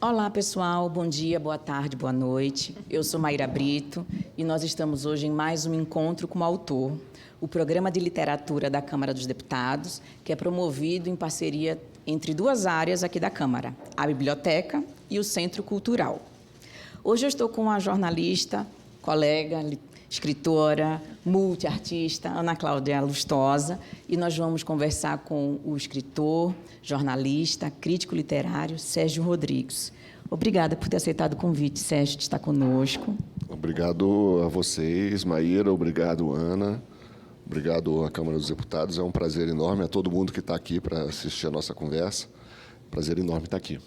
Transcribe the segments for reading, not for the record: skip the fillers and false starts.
Olá, pessoal. Bom dia, boa tarde, boa noite. Eu sou Maíra Brito e nós estamos hoje em mais um encontro com o autor, o Programa de Literatura da Câmara dos Deputados, que é promovido em parceria entre duas áreas aqui da Câmara, a Biblioteca e o Centro Cultural. Hoje eu estou com a jornalista, colega, escritora, multiartista, Ana Cláudia Lustosa, e nós vamos conversar com o escritor, jornalista, crítico literário, Sérgio Rodrigues. Obrigada por ter aceitado o convite, Sérgio, de estar conosco. Obrigado a vocês, Maíra, obrigado, Ana, obrigado à Câmara dos Deputados. É um prazer enorme a todo mundo que está aqui para assistir a nossa conversa. Prazer enorme estar aqui.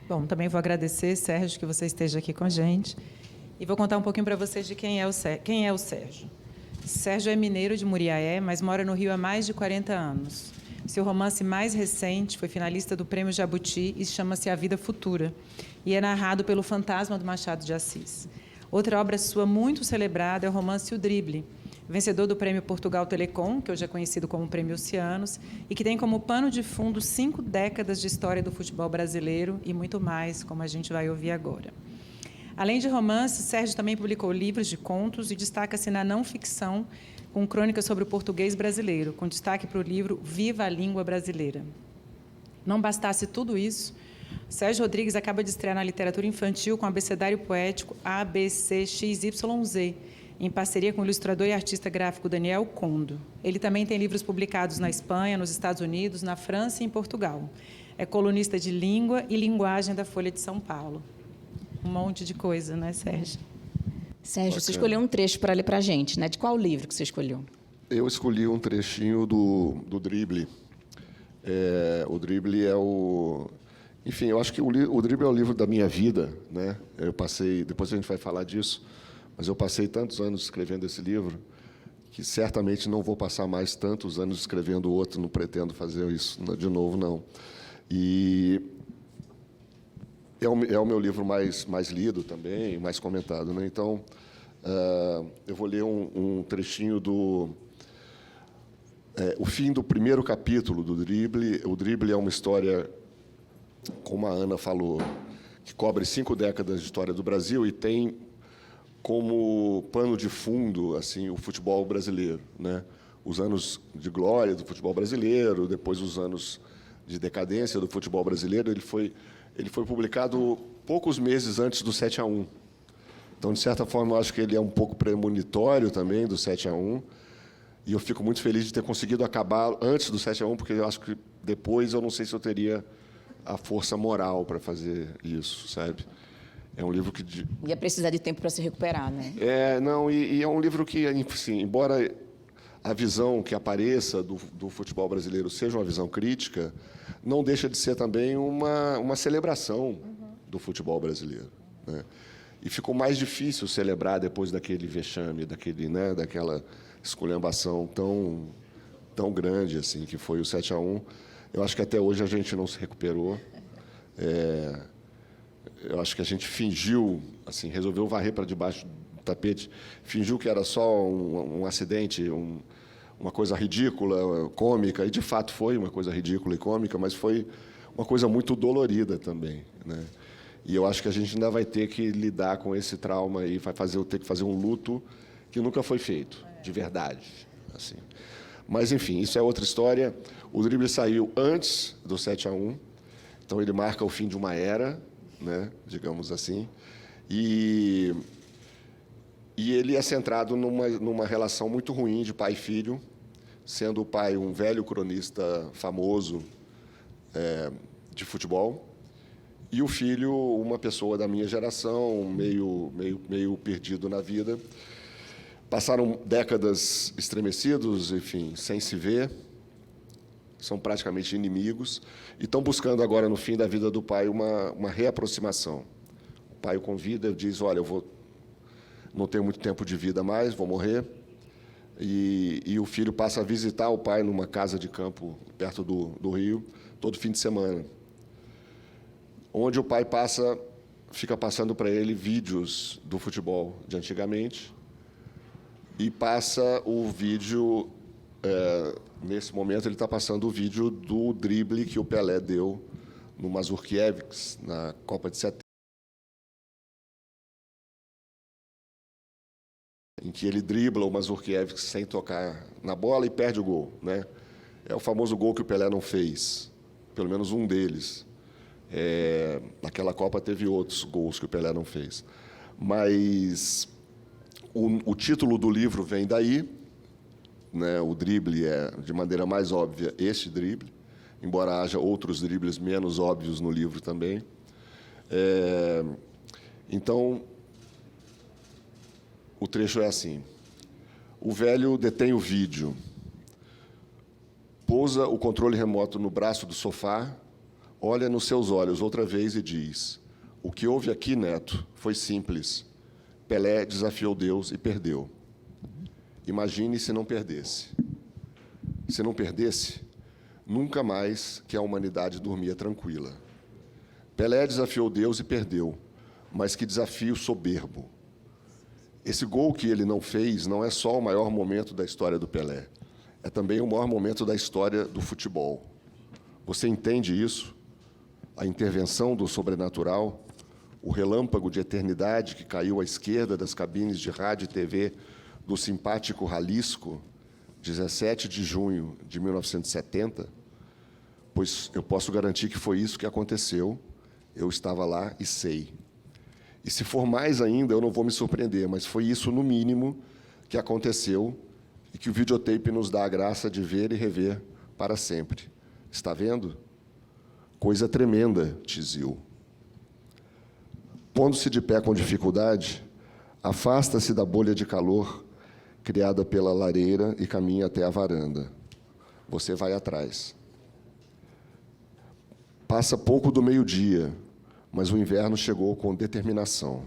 Bom, também vou agradecer, Sérgio, que você esteja aqui com a gente. E vou contar um pouquinho para vocês de quem é o Sérgio. Sérgio é mineiro de Muriaé, mas mora no Rio há mais de 40 anos. Seu romance mais recente foi finalista do Prêmio Jabuti e chama-se A Vida Futura, e é narrado pelo fantasma do Machado de Assis. Outra obra sua muito celebrada é o romance O Drible, vencedor do Prêmio Portugal Telecom, que hoje é conhecido como Prêmio Oceanos, e que tem como pano de fundo 5 décadas de história do futebol brasileiro e muito mais, como a gente vai ouvir agora. Além de romances, Sérgio também publicou livros de contos e destaca-se na não-ficção com crônicas sobre o português brasileiro, com destaque para o livro Viva a Língua Brasileira. Não bastasse tudo isso, Sérgio Rodrigues acaba de estrear na literatura infantil com o abecedário poético ABCXYZ, em parceria com o ilustrador e artista gráfico Daniel Condo. Ele também tem livros publicados na Espanha, nos Estados Unidos, na França e em Portugal. É colunista de língua e linguagem da Folha de São Paulo. Um monte de coisa, né, Sérgio? Sérgio, Bacana. Você escolheu um trecho para ler para a gente, né? De qual livro que você escolheu? Eu escolhi um trechinho do Drible. O Drible é o... Enfim, eu acho que o Drible é o livro da minha vida, né? Eu passei... Depois a gente vai falar disso, mas eu passei tantos anos escrevendo esse livro que certamente não vou passar mais tantos anos escrevendo outro, não pretendo fazer isso de novo, não. E... É o meu livro mais lido também, mais comentado, né? Então, eu vou ler um trechinho do... o fim do primeiro capítulo do Drible. O Drible é uma história, como a Ana falou, que cobre 5 décadas de história do Brasil e tem como pano de fundo assim, o futebol brasileiro, né? Os anos de glória do futebol brasileiro, depois os anos de decadência do futebol brasileiro. Ele foi publicado poucos meses antes do 7-1. Então, de certa forma, eu acho que ele é um pouco premonitório também do 7-1. E eu fico muito feliz de ter conseguido acabar antes do 7-1, porque eu acho que depois eu não sei se eu teria a força moral para fazer isso, sabe? É um livro que... Ia precisar de tempo para se recuperar, né? E é um livro que, assim, embora a visão que apareça do futebol brasileiro seja uma visão crítica, não deixa de ser também uma celebração do futebol brasileiro, né? E ficou mais difícil celebrar depois daquele vexame, daquela esculhambação tão grande assim, que foi o 7-1. Eu acho que até hoje a gente não se recuperou. Eu acho que a gente fingiu, assim, resolveu varrer para debaixo do tapete, fingiu que era só um acidente, uma coisa ridícula, cômica, e de fato foi uma coisa ridícula e cômica, mas foi uma coisa muito dolorida também, né? E eu acho que a gente ainda vai ter que lidar com esse trauma e vai ter que fazer um luto que nunca foi feito, de verdade, assim. Mas, enfim, isso é outra história. O Drible saiu antes do 7-1, então ele marca o fim de uma era, né, digamos assim, e ele é centrado numa relação muito ruim de pai e filho, sendo o pai um velho cronista famoso de futebol, e o filho uma pessoa da minha geração, meio perdido na vida. Passaram décadas estremecidos, enfim, sem se ver, são praticamente inimigos, e estão buscando agora, no fim da vida do pai, uma reaproximação. O pai o convida, diz, olha, não tenho muito tempo de vida mais, vou morrer. E o filho passa a visitar o pai numa casa de campo perto do Rio, todo fim de semana, onde o pai fica passando para ele vídeos do futebol de antigamente e passa o vídeo, nesse momento ele está passando o vídeo do drible que o Pelé deu no Mazurkiewicz, na Copa de 70, em que ele dribla o Mazurkiewicz sem tocar na bola e perde o gol, né? É o famoso gol que o Pelé não fez, pelo menos um deles. Naquela Copa teve outros gols que o Pelé não fez. Mas o título do livro vem daí, né? O drible é, de maneira mais óbvia, este drible, embora haja outros dribles menos óbvios no livro também. Então, o trecho é assim. O velho detém o vídeo, pousa o controle remoto no braço do sofá, olha nos seus olhos outra vez e diz: o que houve aqui, Neto, foi simples. Pelé desafiou Deus e perdeu. Imagine se não perdesse. Se não perdesse, nunca mais que a humanidade dormia tranquila. Pelé desafiou Deus e perdeu, mas que desafio soberbo. Esse gol que ele não fez não é só o maior momento da história do Pelé, é também o maior momento da história do futebol. Você entende isso? A intervenção do sobrenatural, o relâmpago de eternidade que caiu à esquerda das cabines de rádio e TV do simpático Jalisco, 17 de junho de 1970, pois eu posso garantir que foi isso que aconteceu. Eu estava lá e sei. E se for mais ainda, eu não vou me surpreender, mas foi isso, no mínimo, que aconteceu e que o videotape nos dá a graça de ver e rever para sempre. Está vendo? Coisa tremenda, Tizil. Pondo-se de pé com dificuldade, afasta-se da bolha de calor criada pela lareira e caminha até a varanda. Você vai atrás. Passa pouco do meio-dia, mas o inverno chegou com determinação.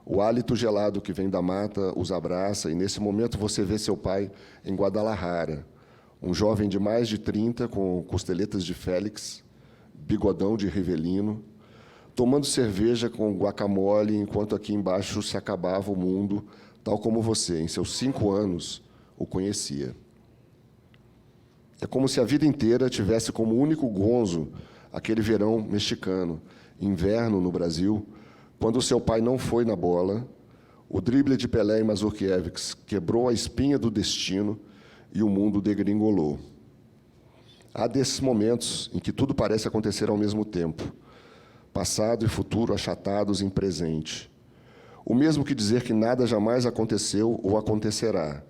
O hálito gelado que vem da mata os abraça, e nesse momento você vê seu pai em Guadalajara, um jovem de mais de 30, com costeletas de Félix, bigodão de Rivelino, tomando cerveja com guacamole, enquanto aqui embaixo se acabava o mundo, tal como você, em seus 5 anos, o conhecia. É como se a vida inteira tivesse como único gonzo aquele verão mexicano, inverno no Brasil, quando seu pai não foi na bola, o drible de Pelé e Mazurkiewicz quebrou a espinha do destino e o mundo degringolou. Há desses momentos em que tudo parece acontecer ao mesmo tempo, passado e futuro achatados em presente. O mesmo que dizer que nada jamais aconteceu ou acontecerá.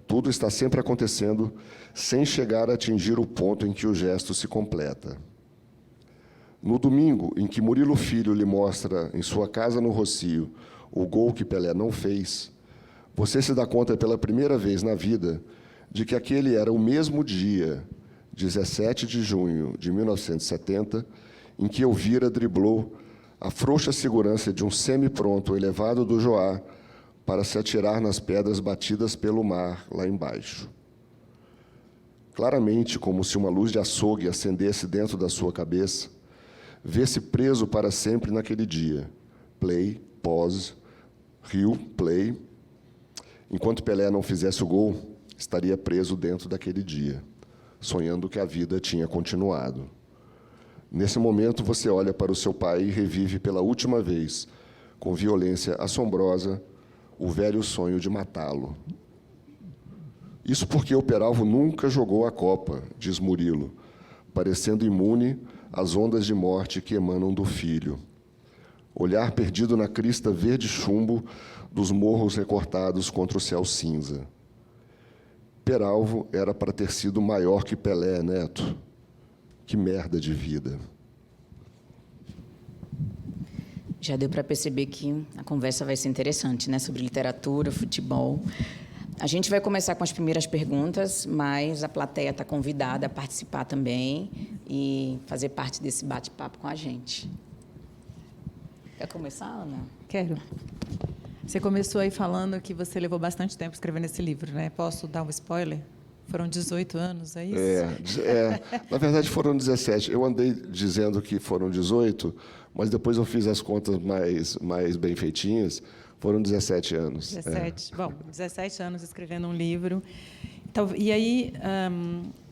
Tudo está sempre acontecendo sem chegar a atingir o ponto em que o gesto se completa. No domingo, em que Murilo Filho lhe mostra, em sua casa no Rocio, o gol que Pelé não fez, você se dá conta pela primeira vez na vida de que aquele era o mesmo dia, 17 de junho de 1970, em que Elvira driblou a frouxa segurança de um semi-pronto elevado do Joá para se atirar nas pedras batidas pelo mar lá embaixo. Claramente, como se uma luz de açougue acendesse dentro da sua cabeça, vê-se preso para sempre naquele dia. Play, pause, Rio, play. Enquanto Pelé não fizesse o gol, estaria preso dentro daquele dia, sonhando que a vida tinha continuado. Nesse momento, você olha para o seu pai e revive pela última vez, com violência assombrosa, o velho sonho de matá-lo. Isso porque o Peralvo nunca jogou a Copa, diz Murilo, parecendo imune às ondas de morte que emanam do filho. Olhar perdido na crista verde chumbo dos morros recortados contra o céu cinza. Peralvo era para ter sido maior que Pelé, Neto. Que merda de vida. Já deu para perceber que a conversa vai ser interessante, né? Sobre literatura, futebol. A gente vai começar com as primeiras perguntas, mas a plateia está convidada a participar também e fazer parte desse bate-papo com a gente. Quer começar, Ana? Quero. Você começou aí falando que você levou bastante tempo escrevendo esse livro, né? Posso dar um spoiler? Foram 18 anos, é isso? Na verdade, foram 17. Eu andei dizendo que foram 18, mas depois eu fiz as contas mais bem feitinhas. Foram 17 anos. 17. Bom, 17 anos escrevendo um livro. Então, e aí,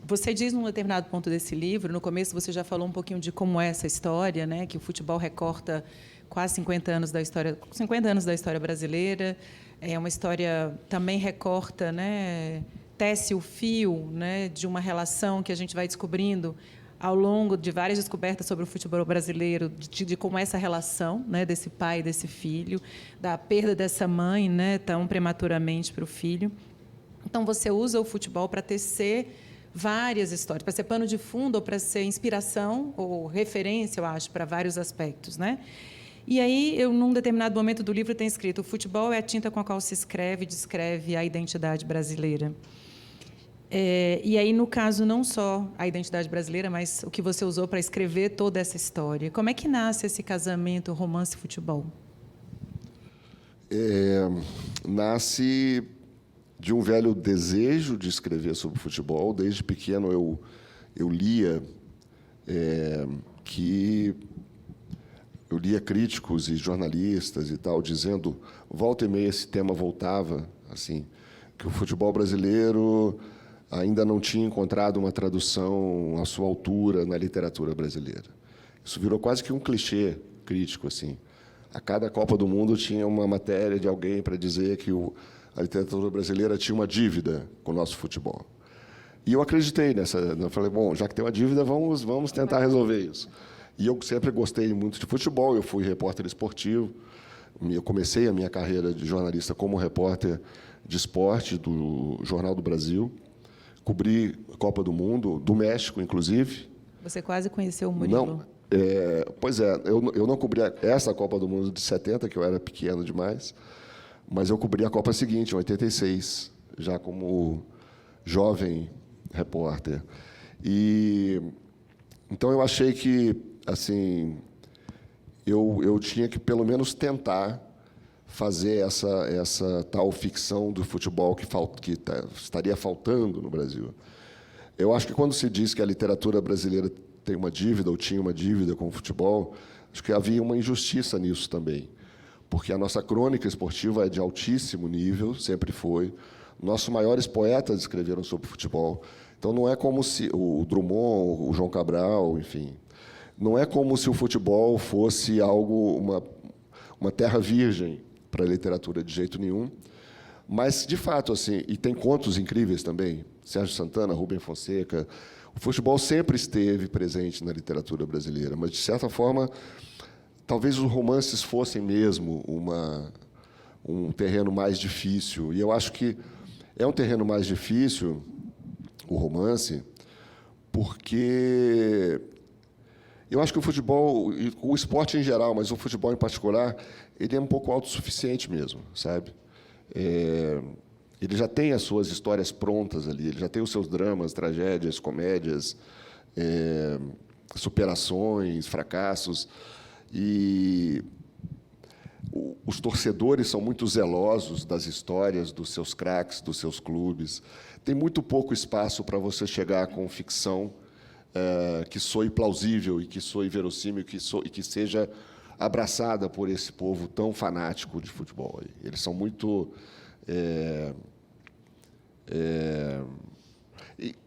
Você diz num determinado ponto desse livro, no começo você já falou um pouquinho de como é essa história, né, que o futebol recorta quase 50 anos da história brasileira. É uma história também recorta, né, tece o fio, né, de uma relação que a gente vai descobrindo ao longo de várias descobertas sobre o futebol brasileiro, de como é essa relação, né, desse pai e desse filho, da perda dessa mãe, né, tão prematuramente para o filho. Então, você usa o futebol para tecer várias histórias, para ser pano de fundo ou para ser inspiração ou referência, eu acho, para vários aspectos, né? E aí, num determinado momento do livro, tem escrito: o futebol é a tinta com a qual se escreve e descreve a identidade brasileira. E aí, no caso, não só a identidade brasileira, mas o que você usou para escrever toda essa história. Como é que nasce esse casamento romance-futebol? Nasce de um velho desejo de escrever sobre futebol. Desde pequeno eu lia críticos e jornalistas e tal dizendo, volta e meia esse tema voltava, assim, que o futebol brasileiro ainda não tinha encontrado uma tradução à sua altura na literatura brasileira. Isso virou quase que um clichê crítico, assim. A cada Copa do Mundo tinha uma matéria de alguém para dizer que a literatura brasileira tinha uma dívida com o nosso futebol. E eu acreditei nessa. Eu falei, bom, já que tem uma dívida, vamos tentar resolver isso. E eu sempre gostei muito de futebol. Eu fui repórter esportivo. Eu comecei a minha carreira de jornalista como repórter de esporte do Jornal do Brasil. Cobri a Copa do Mundo, do México, inclusive. Você quase conheceu o Murilo. Não, pois é, eu não cobri essa Copa do Mundo de 70, que eu era pequeno demais, mas eu cobri a Copa seguinte, em 86, já como jovem repórter. Então, eu achei que assim, eu tinha que, pelo menos, tentar fazer essa tal ficção do futebol que estaria faltando no Brasil. Eu acho que, quando se diz que a literatura brasileira tem uma dívida, ou tinha uma dívida com o futebol, acho que havia uma injustiça nisso também, porque a nossa crônica esportiva é de altíssimo nível, sempre foi. Nossos maiores poetas escreveram sobre futebol. Então, não é como se o Drummond, o João Cabral, enfim, não é como se o futebol fosse algo, uma terra virgem para a literatura, de jeito nenhum. Mas, de fato, assim, e tem contos incríveis também, Sérgio Santana, Rubem Fonseca. O futebol sempre esteve presente na literatura brasileira, mas, de certa forma, talvez os romances fossem mesmo um terreno mais difícil. E eu acho que é um terreno mais difícil, o romance, porque eu acho que o futebol, o esporte em geral, mas o futebol em particular, ele é um pouco autossuficiente mesmo, sabe? Ele já tem as suas histórias prontas ali, ele já tem os seus dramas, tragédias, comédias, superações, fracassos. E os torcedores são muito zelosos das histórias dos seus craques, dos seus clubes. Tem muito pouco espaço para você chegar com ficção que soe plausível e que soe verossímil e que seja abraçada por esse povo tão fanático de futebol. Eles são muito...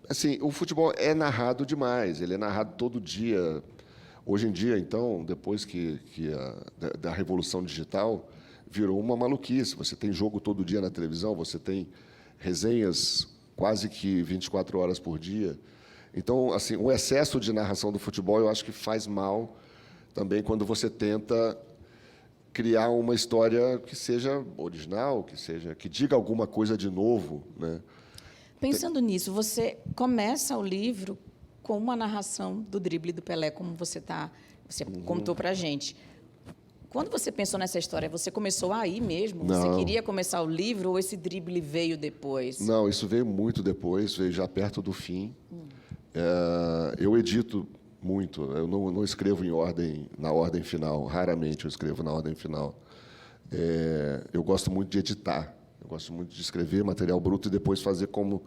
assim, o futebol é narrado demais, ele é narrado todo dia. Hoje em dia, então, depois da revolução digital, virou uma maluquice. Você tem jogo todo dia na televisão, você tem resenhas quase que 24 horas por dia. Então, assim, o excesso de narração do futebol, eu acho que faz mal também quando você tenta criar uma história que seja original, que diga alguma coisa de novo, né? Pensando nisso, você começa o livro com uma narração do drible do Pelé, como você contou para a gente. Quando você pensou nessa história, você começou aí mesmo? Não. Você queria começar o livro ou esse drible veio depois? Não, isso veio muito depois, veio já perto do fim. Eu edito muito, eu não escrevo na ordem final, raramente eu escrevo na ordem final. Eu gosto muito de editar, eu gosto muito de escrever material bruto e depois fazer como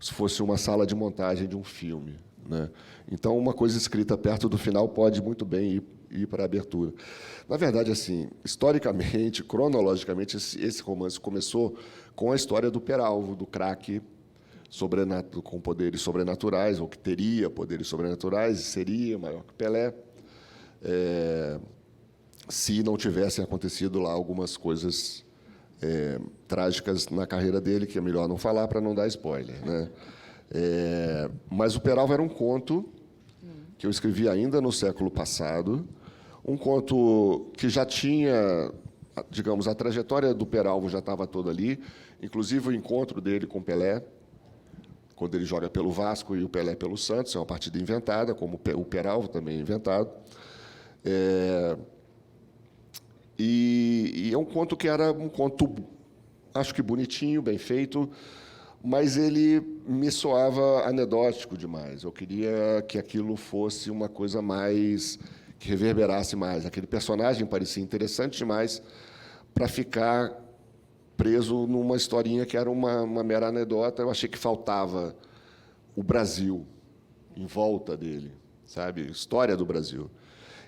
se fosse uma sala de montagem de um filme, né? Então, uma coisa escrita perto do final pode muito bem ir para a abertura. Na verdade, assim, historicamente, cronologicamente, esse romance começou com a história do Peralvo, do craque com poderes sobrenaturais, ou que teria poderes sobrenaturais e seria maior que Pelé, se não tivessem acontecido lá algumas coisas trágicas na carreira dele, que é melhor não falar para não dar spoiler, né? Mas o Peralva era um conto que eu escrevi ainda no século passado, um conto que já tinha, digamos, a trajetória do Peralva já estava toda ali, inclusive o encontro dele com Pelé, quando ele joga pelo Vasco e o Pelé pelo Santos, é uma partida inventada, como o Peralva também é inventado. E é um conto que era um conto, acho que bonitinho, bem feito, mas ele me soava anedótico demais. Eu queria que aquilo fosse uma coisa mais, que reverberasse mais. Aquele personagem parecia interessante demais para ficar preso numa historinha que era uma mera anedota. Eu achei que faltava o Brasil em volta dele, sabe? História do Brasil.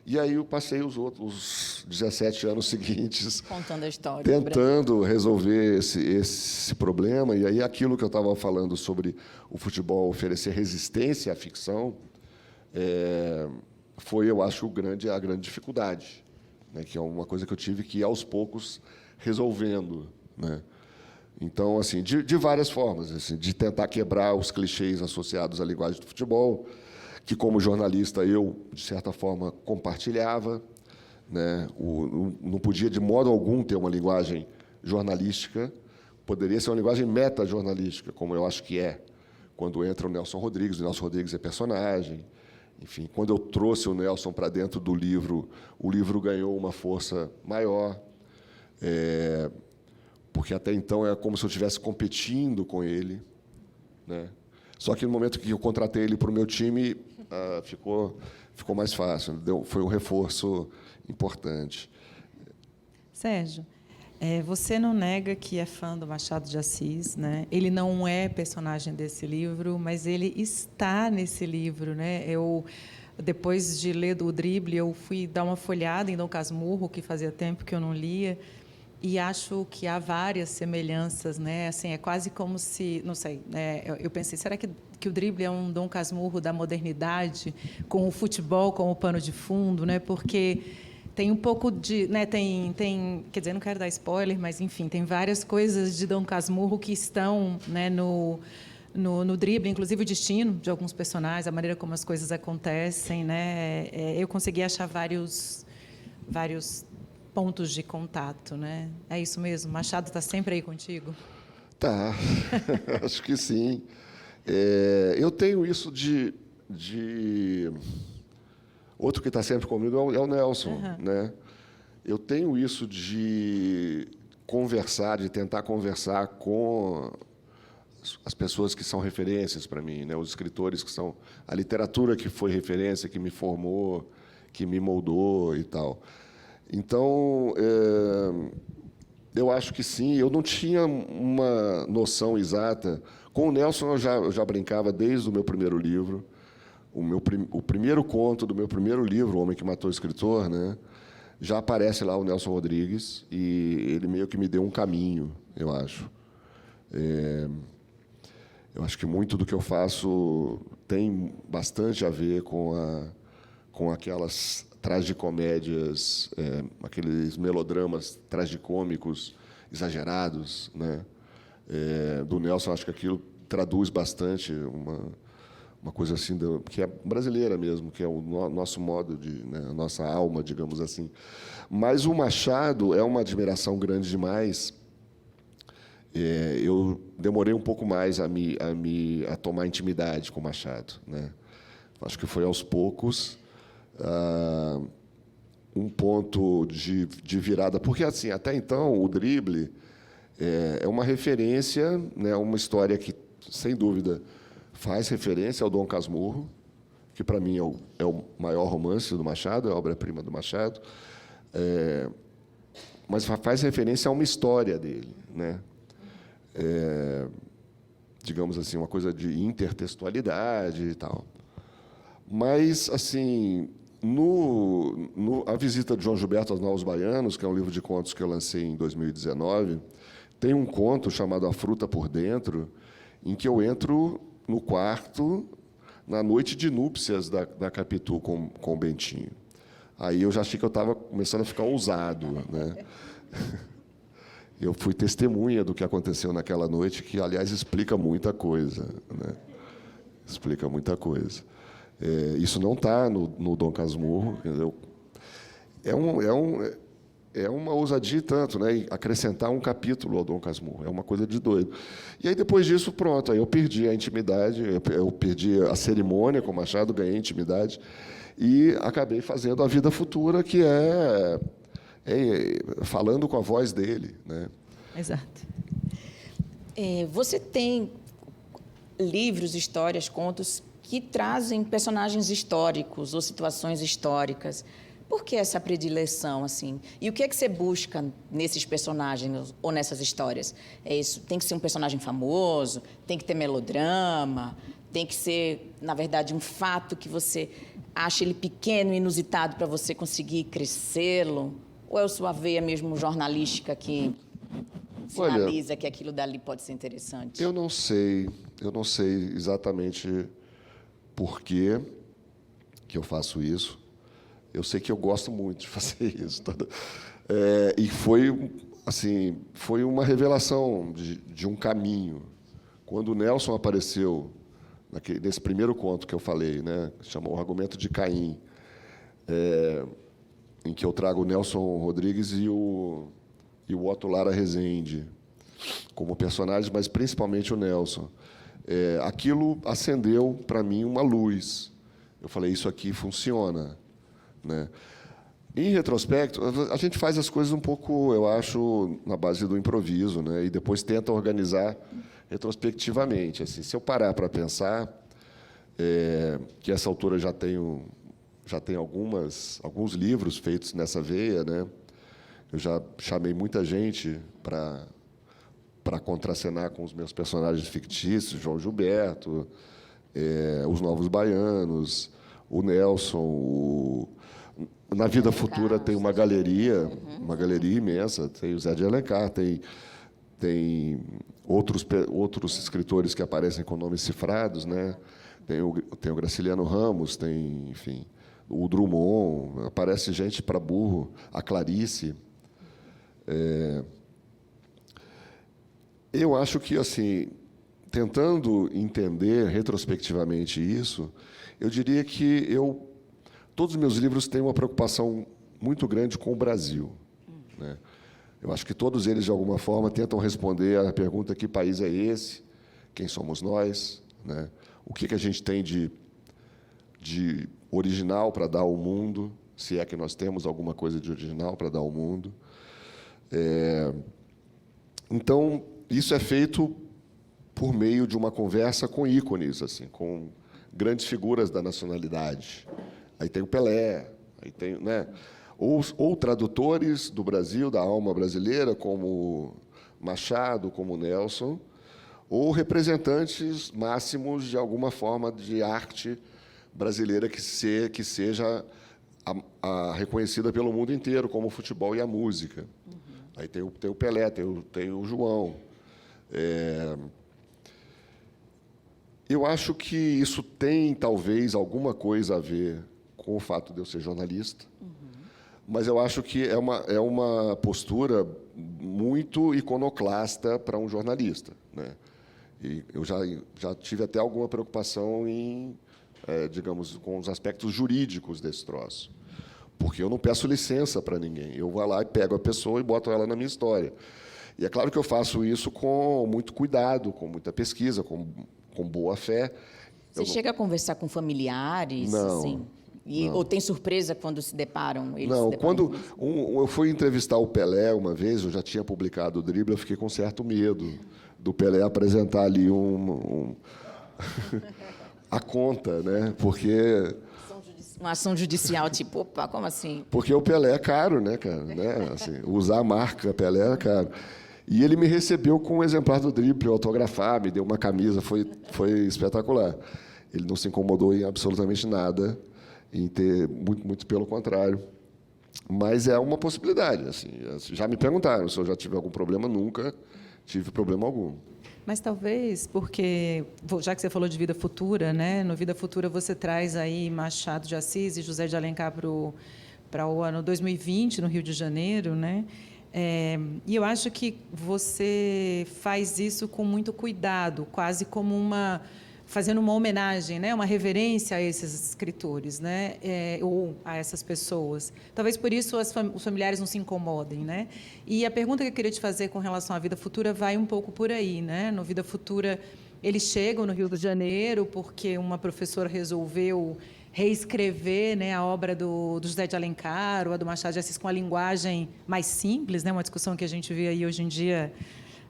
E aí eu passei os 17 anos seguintes contando a história, tentando resolver esse problema. E aí aquilo que eu estava falando sobre o futebol oferecer resistência à ficção foi, eu acho, a grande dificuldade, né? Que é uma coisa que eu tive que ir aos poucos resolvendo, né? Então, assim, de várias formas, assim, de tentar quebrar os clichês associados à linguagem do futebol, que, como jornalista, eu, de certa forma, compartilhava, né? Não podia, de modo algum, ter uma linguagem jornalística, poderia ser uma linguagem meta-jornalística, como eu acho que é, quando entra o Nelson Rodrigues é personagem. Enfim, quando eu trouxe o Nelson para dentro do livro, o livro ganhou uma força maior, porque até então é como se eu estivesse competindo com ele, né? Só que no momento que eu contratei ele para o meu time, ficou mais fácil. Foi um reforço importante. Sérgio, você não nega que é fã do Machado de Assis, né? Ele não é personagem desse livro, mas ele está nesse livro, né? Depois de ler o Drible, eu fui dar uma folhada em Dom Casmurro, que fazia tempo que eu não lia, e acho que há várias semelhanças, né? Assim, é quase como se, não sei, né? Eu pensei, será que o Drible é um Dom Casmurro da modernidade, com o futebol como pano de fundo, né? Porque tem um pouco de, né? Quer dizer, não quero dar spoiler, mas enfim, tem várias coisas de Dom Casmurro que estão, né, no Drible, inclusive o destino de alguns personagens, a maneira como as coisas acontecem, né? Eu consegui achar vários pontos de contato, né? É isso mesmo? Machado está sempre aí contigo? Tá, acho que sim. Eu tenho isso de... Outro que está sempre comigo é o Nelson, né? Eu tenho isso de tentar conversar com as pessoas que são referências para mim, né? Os escritores que são... A literatura que foi referência, que me formou, que me moldou e tal. Então, eu acho que sim. Eu não tinha uma noção exata. Com o Nelson, eu já brincava desde o meu primeiro livro. O primeiro conto do meu primeiro livro, O Homem que Matou o Escritor, né? Já aparece lá o Nelson Rodrigues, e ele meio que me deu um caminho, eu acho. Eu acho que muito do que eu faço tem bastante a ver com aquelas tragicomédias, aqueles melodramas tragicômicos exagerados, né? Do Nelson, acho que aquilo traduz bastante uma coisa assim que é brasileira mesmo, que é o nosso modo né, a nossa alma, digamos assim. Mas o Machado é uma admiração grande demais. Eu demorei um pouco mais a tomar intimidade com o Machado, né? Acho que foi aos poucos. Um ponto de virada, porque assim, até então o Drible é uma referência, né, uma história que, sem dúvida, faz referência ao Dom Casmurro, que para mim é o maior romance do Machado, é a obra-prima do Machado, mas faz referência a uma história dele, né? Digamos assim, uma coisa de intertextualidade e tal. Mas assim, a visita de João Gilberto aos Novos Baianos, que é um livro de contos que eu lancei em 2019, tem um conto chamado A Fruta por Dentro, em que eu entro no quarto na noite de núpcias da Capitu com o Bentinho. Aí eu já achei que eu estava começando a ficar ousado, né? Eu fui testemunha do que aconteceu naquela noite, que, aliás, explica muita coisa, né? Explica muita coisa. Isso não está no Dom Casmurro. É uma ousadia e tanto, né? Acrescentar um capítulo ao Dom Casmurro. É uma coisa de doido. E aí, depois disso, pronto, aí eu perdi a intimidade, eu perdi a cerimônia com o Machado, ganhei a intimidade, e acabei fazendo a vida futura, que é falando com a voz dele, né? Exato. Você tem livros, histórias, contos que trazem personagens históricos ou situações históricas. Por que essa predileção, assim? E o que é que você busca nesses personagens ou nessas histórias? Isso tem que ser um personagem famoso? Tem que ter melodrama? Tem que ser, na verdade, um fato que você acha ele pequeno e inusitado para você conseguir crescê-lo? Ou é a sua veia mesmo jornalística que sinaliza que aquilo dali pode ser interessante? Eu não sei exatamente por que eu faço isso. Eu sei que eu gosto muito de fazer isso. E foi uma revelação de um caminho. Quando o Nelson apareceu, nesse primeiro conto que eu falei, né, que chamou O Argumento de Caim, em que eu trago o Nelson Rodrigues e o Otto Lara Rezende como personagens, mas principalmente o Nelson. Aquilo acendeu para mim uma luz. Eu falei, isso aqui funciona, né? Em retrospecto, a gente faz as coisas um pouco, eu acho, na base do improviso, né? E depois tenta organizar retrospectivamente. Assim, se eu parar para pensar, que essa altura já tenho alguns livros feitos nessa veia, né? Eu já chamei muita gente para contracenar com os meus personagens fictícios, João Gilberto, os Novos Baianos, o Nelson. Na Vida Futura tem uma galeria imensa. Tem o Zé de Alencar, tem outros escritores que aparecem com nomes cifrados, né? Tem o Graciliano Ramos, tem, enfim, o Drummond, aparece gente para burro, a Clarice. Eu acho que, assim, tentando entender retrospectivamente isso, eu diria que todos os meus livros têm uma preocupação muito grande com o Brasil, né? Eu acho que todos eles, de alguma forma, tentam responder à pergunta: que país é esse? Quem somos nós? Né? O que a gente tem de original para dar ao mundo, se é que nós temos alguma coisa de original para dar ao mundo. Então, isso é feito por meio de uma conversa com ícones, assim, com grandes figuras da nacionalidade. Aí tem o Pelé, aí tem, né, ou tradutores do Brasil, da alma brasileira, como Machado, como Nelson, ou representantes máximos de alguma forma de arte brasileira que seja reconhecida pelo mundo inteiro, como o futebol e a música. Aí tem o Pelé, tem o João. Eu acho que isso tem, talvez, alguma coisa a ver com o fato de eu ser jornalista, mas eu acho que é uma postura muito iconoclasta para um jornalista, né? E eu já tive até alguma preocupação digamos, com os aspectos jurídicos desse troço, porque eu não peço licença para ninguém. Eu vou lá e pego a pessoa e boto ela na minha história. E é claro que eu faço isso com muito cuidado, com muita pesquisa, com boa fé. Você chega a conversar com familiares? Não. Assim? Ou tem surpresa quando se deparam? Não, quando eu fui entrevistar o Pelé uma vez, eu já tinha publicado o Drible, eu fiquei com certo medo do Pelé apresentar ali a conta, né? Porque uma ação judicial, tipo, opa, como assim? Porque o Pelé é caro, né, cara? Né? Assim, usar a marca Pelé é caro. E ele me recebeu com um exemplar do Drible para eu autografar, me deu uma camisa, foi espetacular. Ele não se incomodou em absolutamente nada, em ter, muito pelo contrário. Mas é uma possibilidade. Assim, já me perguntaram se eu já tive algum problema, nunca tive problema algum. Mas talvez porque, já que você falou de Vida Futura, né? No Vida Futura você traz aí Machado de Assis e José de Alencar para o ano 2020, no Rio de Janeiro, né? E eu acho que você faz isso com muito cuidado, quase como fazendo uma homenagem, né, uma reverência a esses escritores, né, ou a essas pessoas. Talvez por isso os familiares não se incomodem, né? E a pergunta que eu queria te fazer com relação à Vida Futura vai um pouco por aí, né? No Vida Futura, eles chegam no Rio de Janeiro porque uma professora resolveu reescrever, né, a obra do José de Alencar ou a do Machado de Assis com a linguagem mais simples, né, uma discussão que a gente vê aí hoje em dia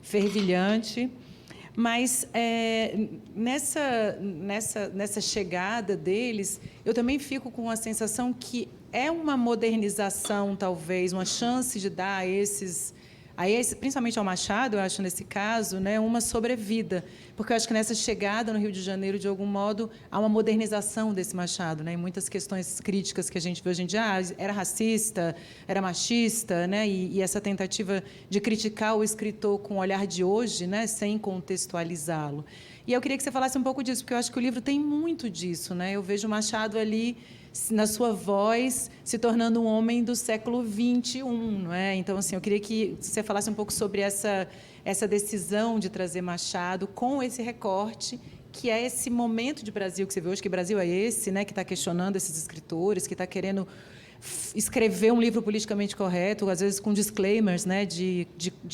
fervilhante. Mas nessa chegada deles, eu também fico com a sensação que é uma modernização, talvez, uma chance de dar a esses, principalmente ao Machado, eu acho, nesse caso, né, uma sobrevida. Porque eu acho que nessa chegada no Rio de Janeiro, de algum modo, há uma modernização desse Machado, né, em muitas questões críticas que a gente vê hoje em dia. Era racista, era machista, né, e essa tentativa de criticar o escritor com o olhar de hoje, né, sem contextualizá-lo. E eu queria que você falasse um pouco disso, porque eu acho que o livro tem muito disso, né? Eu vejo o Machado ali, na sua voz, se tornando um homem do século XXI, não é? Então, assim, eu queria que você falasse um pouco sobre essa decisão de trazer Machado com esse recorte, que é esse momento de Brasil que você vê hoje, que Brasil é esse, né? Que está questionando esses escritores, que está querendo escrever um livro politicamente correto, às vezes com disclaimers, né, de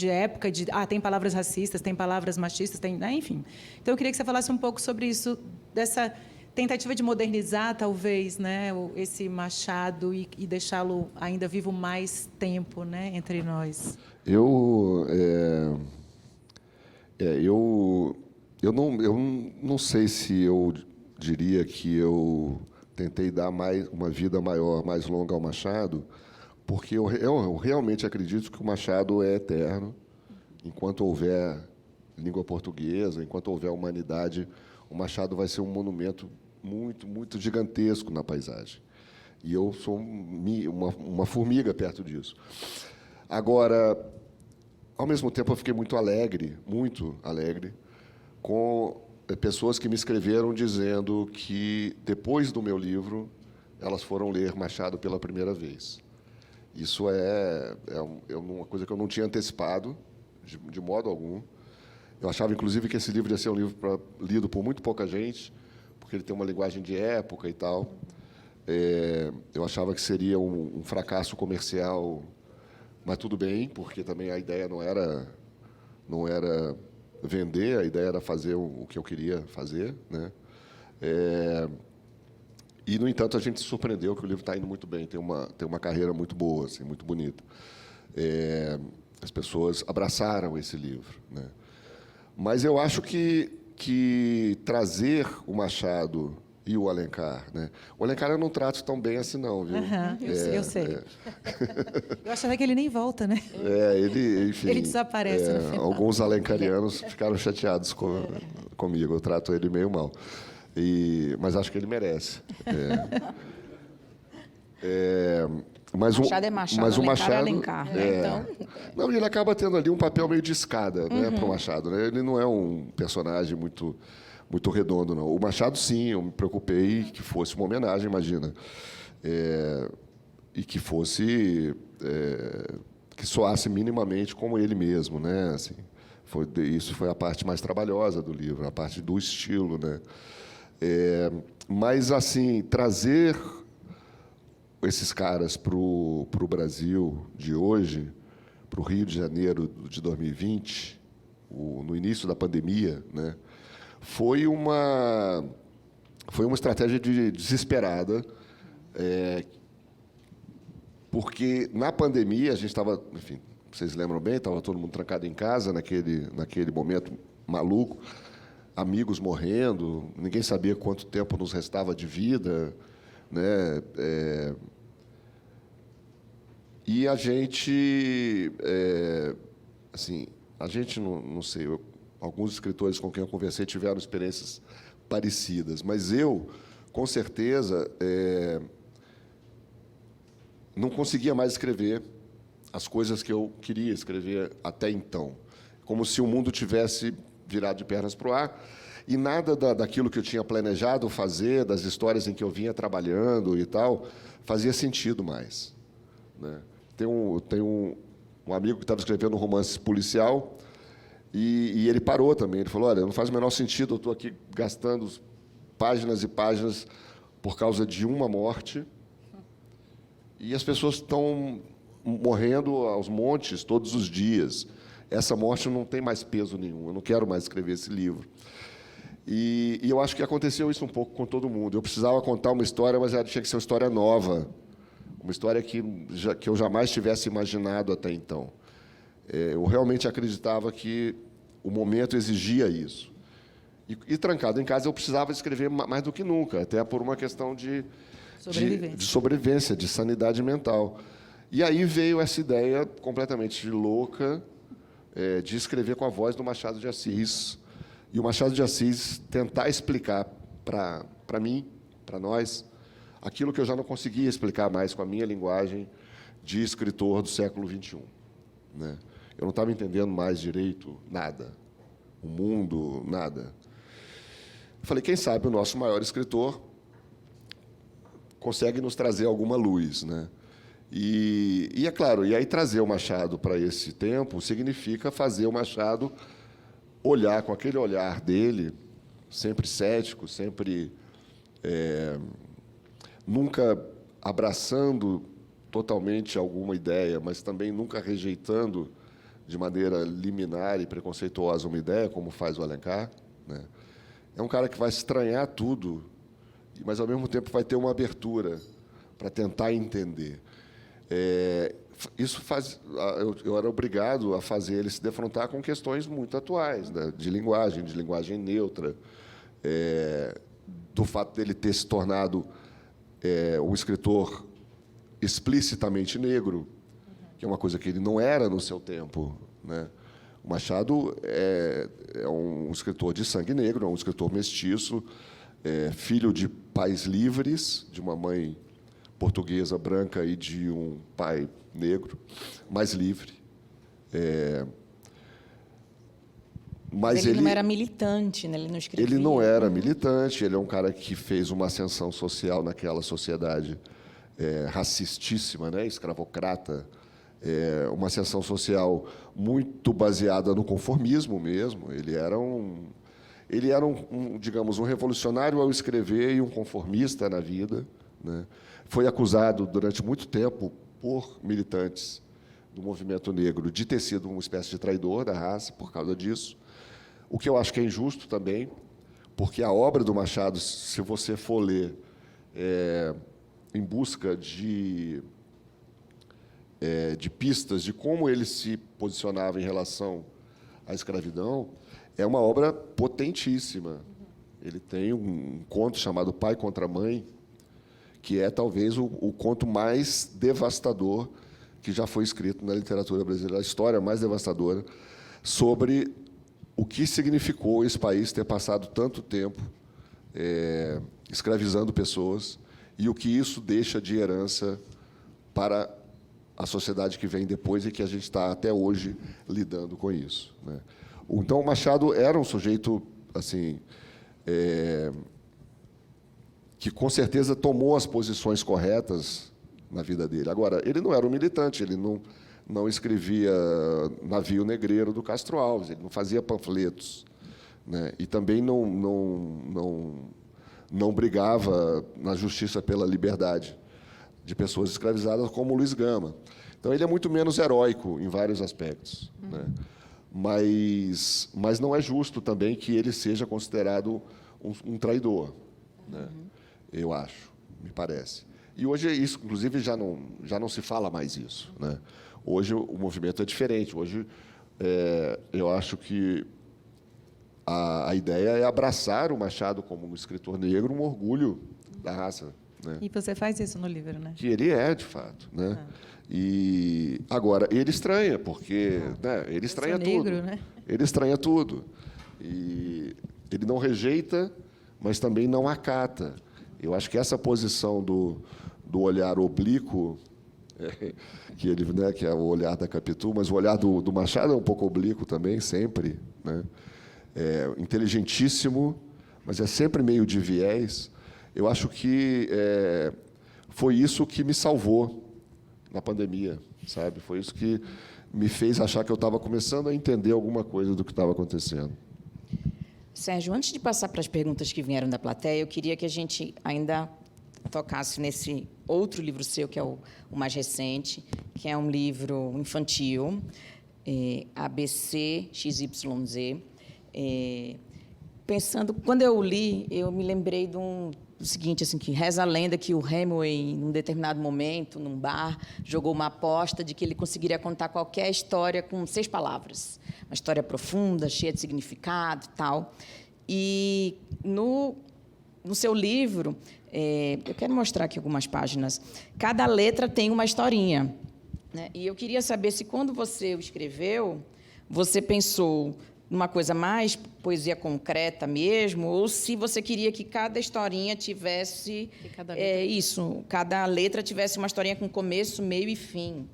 época, tem palavras racistas, tem palavras machistas, né, enfim. Então, eu queria que você falasse um pouco sobre isso, dessa tentativa de modernizar, talvez, né, esse Machado e deixá-lo ainda vivo mais tempo, né, entre nós. Eu não sei se eu diria que eu tentei dar uma vida maior, mais longa ao Machado, porque eu realmente acredito que o Machado é eterno. Enquanto houver língua portuguesa, enquanto houver humanidade, o Machado vai ser um monumento muito, muito gigantesco na paisagem. E eu sou uma formiga perto disso. Agora, ao mesmo tempo, eu fiquei muito alegre com pessoas que me escreveram dizendo que, depois do meu livro, elas foram ler Machado pela primeira vez. Isso é uma coisa que eu não tinha antecipado, de modo algum. Eu achava, inclusive, que esse livro ia ser um livro lido por muito pouca gente, porque ele tem uma linguagem de época e tal. Eu achava que seria um fracasso comercial, mas tudo bem, porque também a ideia não era vender, a ideia era fazer o que eu queria fazer, né? E, no entanto, a gente se surpreendeu que o livro está indo muito bem, tem uma carreira muito boa, assim, muito bonita. As pessoas abraçaram esse livro, né? Mas eu acho que trazer o Machado e o Alencar, né? O Alencar eu não trato tão bem assim, não, viu? Eu sei. Eu achava que ele nem volta, né? Enfim, ele desaparece no final. Alguns alencarianos ficaram chateados comigo. Eu trato ele meio mal. Mas acho que ele merece. Mas Machado é Machado, mas o Alencar é Machado, Alencar, né? Então... Não, ele acaba tendo ali um papel meio de escada, né, para o Machado, né? Ele não é um personagem muito redondo, não. O Machado, sim, eu me preocupei que fosse uma homenagem, imagina. E que fosse... que soasse minimamente como ele mesmo, né? Assim, isso foi a parte mais trabalhosa do livro, a parte do estilo, né? Mas, assim, trazer esses caras para o Brasil de hoje, para o Rio de Janeiro de 2020, no início da pandemia, né? Foi uma estratégia desesperada, porque, na pandemia, a gente estava, enfim, vocês lembram bem, estava todo mundo trancado em casa naquele momento maluco, amigos morrendo, ninguém sabia quanto tempo nos restava de vida, né? E a gente, assim, não sei, alguns escritores com quem eu conversei tiveram experiências parecidas, mas eu, com certeza, não conseguia mais escrever as coisas que eu queria escrever até então, como se o mundo tivesse virado de pernas para o ar, e nada daquilo que eu tinha planejado fazer, das histórias em que eu vinha trabalhando e tal, fazia sentido mais, né? Tem um amigo que estava escrevendo um romance policial e ele parou também. Ele falou: olha, não faz o menor sentido, eu estou aqui gastando páginas e páginas por causa de uma morte e as pessoas estão morrendo aos montes todos os dias. Essa morte não tem mais peso nenhum, eu não quero mais escrever esse livro. E eu acho que aconteceu isso um pouco com todo mundo. Eu precisava contar uma história, mas ela tinha que ser uma história nova, uma história que eu jamais tivesse imaginado até então. Eu realmente acreditava que o momento exigia isso. E trancado em casa, eu precisava escrever mais do que nunca, até por uma questão de sobrevivência, de sanidade mental. E aí veio essa ideia completamente louca de escrever com a voz do Machado de Assis. E o Machado de Assis tentar explicar para mim, para nós, aquilo que eu já não conseguia explicar mais com a minha linguagem de escritor do século XXI, né? Eu não estava entendendo mais direito nada, o mundo, nada. Falei, quem sabe o nosso maior escritor consegue nos trazer alguma luz, né? E é claro, e aí trazer o Machado para esse tempo significa fazer o Machado olhar com aquele olhar dele, sempre cético, sempre nunca abraçando totalmente alguma ideia, mas também nunca rejeitando de maneira liminar e preconceituosa uma ideia, como faz o Alencar, né? É um cara que vai estranhar tudo, mas, ao mesmo tempo, vai ter uma abertura para tentar entender. Isso faz... Eu era obrigado a fazer ele se defrontar com questões muito atuais, né? De linguagem neutra, do fato dele ter se tornado um escritor explicitamente negro, que é uma coisa que ele não era no seu tempo, né? O Machado é um escritor de sangue negro, é um escritor mestiço, filho de pais livres, de uma mãe portuguesa branca e de um pai negro, mais livre. Mas ele não era militante, né? Ele não escrevia. Ele não era militante, ele é um cara que fez uma ascensão social naquela sociedade racistíssima, né? Escravocrata, uma ascensão social muito baseada no conformismo mesmo. Ele era digamos, um revolucionário ao escrever e um conformista na vida, né? Foi acusado durante muito tempo por militantes do movimento negro de ter sido uma espécie de traidor da raça por causa disso, o que eu acho que é injusto também, porque a obra do Machado, se você for ler em busca de pistas de como ele se posicionava em relação à escravidão, é uma obra potentíssima. Ele tem um conto chamado Pai contra Mãe, que é talvez o conto mais devastador que já foi escrito na literatura brasileira, a história mais devastadora sobre o que significou esse país ter passado tanto tempo escravizando pessoas e o que isso deixa de herança para a sociedade que vem depois e que a gente está até hoje lidando com isso, né? Então, o Machado era um sujeito assim que, com certeza, tomou as posições corretas na vida dele. Agora, ele não era um militante, ele não escrevia Navio Negreiro do Castro Alves, ele não fazia panfletos, né? E também não brigava na justiça pela liberdade de pessoas escravizadas como Luiz Gama. Então, ele é muito menos heróico em vários aspectos, né? Mas não é justo também que ele seja considerado um traidor, né? Eu acho, me parece. E hoje isso, inclusive, já não se fala mais isso, né? Hoje o movimento é diferente. Hoje eu acho que a ideia é abraçar o Machado como um escritor negro, um orgulho da raça, né? E você faz isso no livro, né? Que ele é, de fato, né? E agora ele estranha, porque né, ele estranha tudo. Negro, né? Ele estranha tudo. E ele não rejeita, mas também não acata. Eu acho que essa posição do olhar oblíquo, que ele, né, que é o olhar da Capitu, mas o olhar do Machado é um pouco oblíquo também, sempre, né? inteligentíssimo, mas é sempre meio de viés. Eu acho que foi isso que me salvou na pandemia, sabe? Foi isso que me fez achar que eu estava começando a entender alguma coisa do que estava acontecendo. Sérgio, antes de passar para as perguntas que vieram da plateia, eu queria que a gente ainda tocasse nesse outro livro seu, que é o mais recente, que é um livro infantil, ABC XYZ. Pensando, quando eu li, eu me lembrei do seguinte, assim, que reza a lenda que o Hemingway, num determinado momento, num bar, jogou uma aposta de que ele conseguiria contar qualquer história com 6 palavras. Uma história profunda, cheia de significado e tal. E, no seu livro, eu quero mostrar aqui algumas páginas, cada letra tem uma historinha, né? E eu queria saber se, quando você o escreveu, você pensou numa coisa mais poesia concreta mesmo, ou se você queria que cada historinha tivesse cada letra tivesse uma historinha com começo, meio e fim.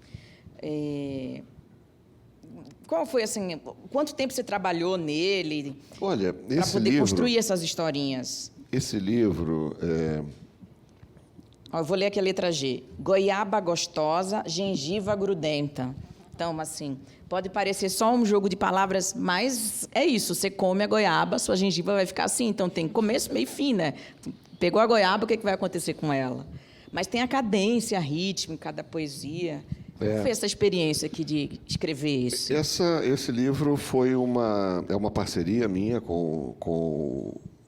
Qual foi, assim, quanto tempo você trabalhou nele? Olha, para poder construir essas historinhas? Esse livro Eu vou ler aqui a letra G. Goiaba gostosa, gengiva grudenta. Então, assim, pode parecer só um jogo de palavras, mas é isso. Você come a goiaba, sua gengiva vai ficar assim. Então, tem começo, meio e fim, né? Pegou a goiaba, o que vai acontecer com ela? Mas tem a cadência, a ritmo em cada poesia. Como foi essa experiência aqui de escrever isso? Esse livro foi uma parceria minha com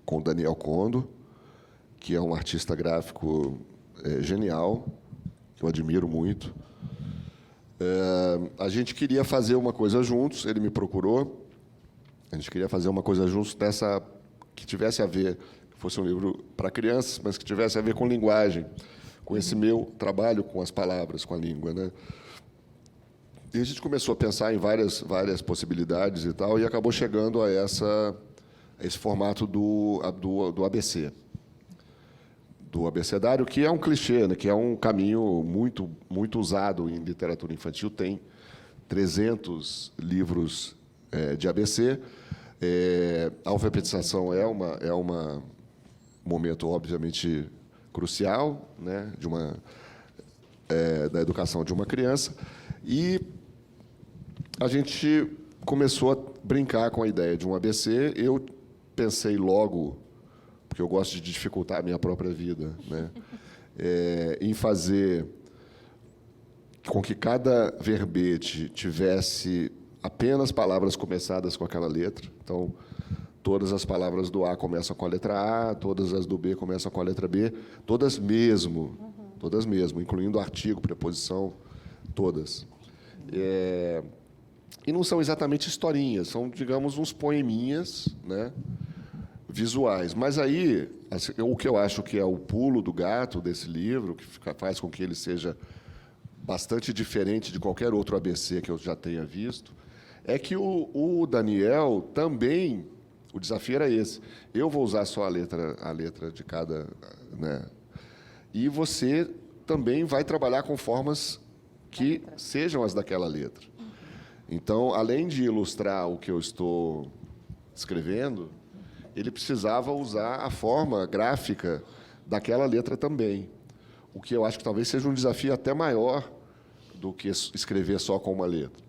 o Daniel Condo, que é um artista gráfico genial, que eu admiro muito. A gente queria fazer uma coisa juntos, ele me procurou, a gente queria fazer uma coisa juntos que tivesse a ver, que fosse um livro para crianças, mas que tivesse a ver com linguagem, com esse meu trabalho com as palavras, com a língua, né? E a gente começou a pensar em várias possibilidades e tal, e acabou chegando a esse formato do ABC. Do abecedário, que é um clichê, né? Que é um caminho muito, muito usado em literatura infantil. Tem 300 livros de ABC. A alfabetização é um momento, obviamente, crucial, né? Da educação de uma criança. E a gente começou a brincar com a ideia de um ABC. Eu pensei logo, porque eu gosto de dificultar a minha própria vida, né? Em fazer com que cada verbete tivesse apenas palavras começadas com aquela letra. Então, todas as palavras do A começam com a letra A, todas as do B começam com a letra B, todas mesmo, incluindo artigo, preposição, todas. E não são exatamente historinhas, são, digamos, uns poeminhas, né, visuais. Mas aí, assim, o que eu acho que é o pulo do gato desse livro, que faz com que ele seja bastante diferente de qualquer outro ABC que eu já tenha visto, é que o Daniel também, o desafio era esse. Eu vou usar só a letra de cada, né? E você também vai trabalhar com formas que sejam as daquela letra. Então, além de ilustrar o que eu estou escrevendo, ele precisava usar a forma gráfica daquela letra também, o que eu acho que talvez seja um desafio até maior do que escrever só com uma letra.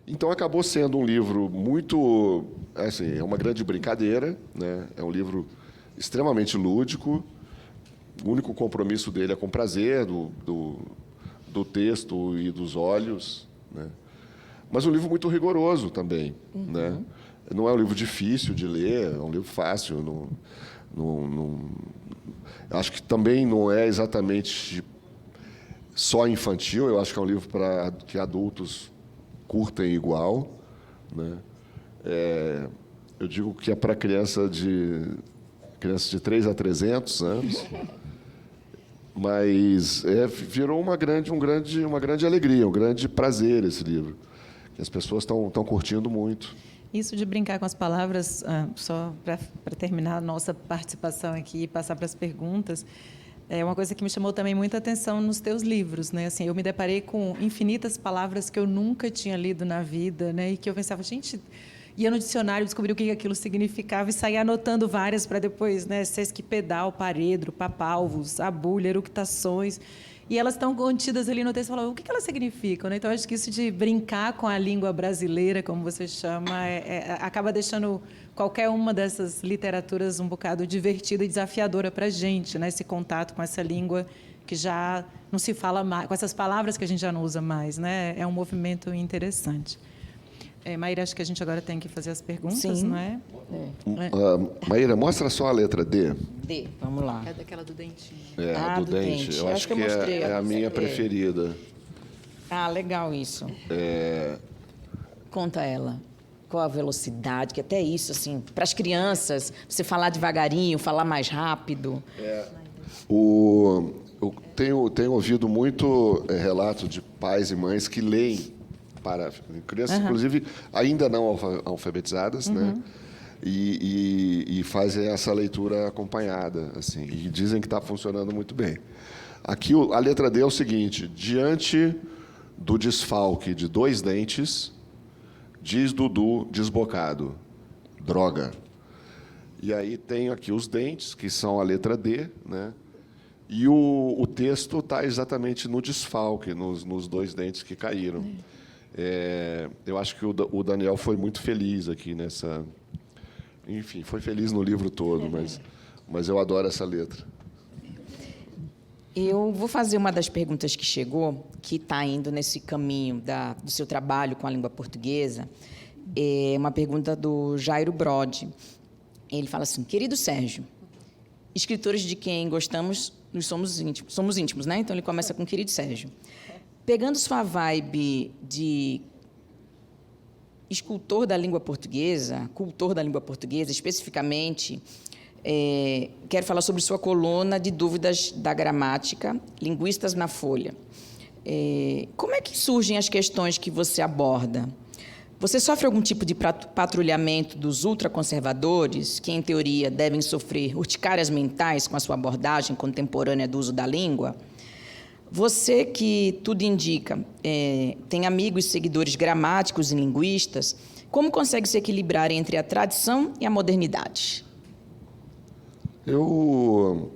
Então, acabou sendo um livro muito... Assim, é uma grande brincadeira, né? É um livro extremamente lúdico. O único compromisso dele é com o prazer do texto e dos olhos, né? Mas um livro muito rigoroso também, né? Não é um livro difícil de ler, é um livro fácil. Acho que também não é exatamente só infantil. Eu acho que é um livro para que adultos curtem igual, né? Eu digo que é para crianças de 3 a 300 anos. Mas virou uma grande alegria, um grande prazer esse livro, que as pessoas estão curtindo muito. Isso de brincar com as palavras, só para terminar a nossa participação aqui e passar para as perguntas, é uma coisa que me chamou também muita atenção nos teus livros, né? Assim, eu me deparei com infinitas palavras que eu nunca tinha lido na vida, né? E que eu pensava, gente, ia no dicionário descobrir o que aquilo significava e saía anotando várias para depois, né? Sesquipedal, paredro, papalvos, abulha, eructações. E elas estão contidas ali no texto e falam o que elas significam, né? Então, acho que isso de brincar com a língua brasileira, como você chama, acaba deixando qualquer uma dessas literaturas um bocado divertida e desafiadora para a gente, né? Esse contato com essa língua que já não se fala mais, com essas palavras que a gente já não usa mais, né? É um movimento interessante. Maíra, acho que a gente agora tem que fazer as perguntas, Sim. não é? Maíra, mostra só a letra D. D, vamos lá. É daquela do dentinho. Do dente. Eu acho que mostrei é a minha você. preferida. Ah, legal isso. Conta ela. Qual a velocidade, que até isso, assim, para as crianças, você falar devagarinho, falar mais rápido. Eu tenho ouvido muito relato de pais e mães que leem para crianças, inclusive, ainda não alfabetizadas, né? E fazem essa leitura acompanhada, assim, e dizem que está funcionando muito bem. Aqui, a letra D é o seguinte: diante do desfalque de 2 dentes, diz Dudu desbocado, droga. E aí tem aqui os dentes, que são a letra D, né? E o texto está exatamente no desfalque, nos 2 dentes que caíram. Eu acho que o Daniel foi muito feliz aqui nessa... Enfim, foi feliz no livro todo, mas eu adoro essa letra. Eu vou fazer uma das perguntas que chegou, que está indo nesse caminho do seu trabalho com a língua portuguesa. É uma pergunta do Jairo Brode. Ele fala assim: querido Sérgio, escritores de quem gostamos, nós somos íntimos, né? Então ele começa com querido Sérgio. Pegando sua vibe de escultor da língua portuguesa, cultor da língua portuguesa, especificamente, quero falar sobre sua coluna de dúvidas da gramática, Linguistas na Folha. Como é que surgem as questões que você aborda? Você sofre algum tipo de patrulhamento dos ultraconservadores, que, em teoria, devem sofrer urticárias mentais com a sua abordagem contemporânea do uso da língua? Você, que tudo indica, tem amigos e seguidores gramáticos e linguistas, como consegue se equilibrar entre a tradição e a modernidade? Eu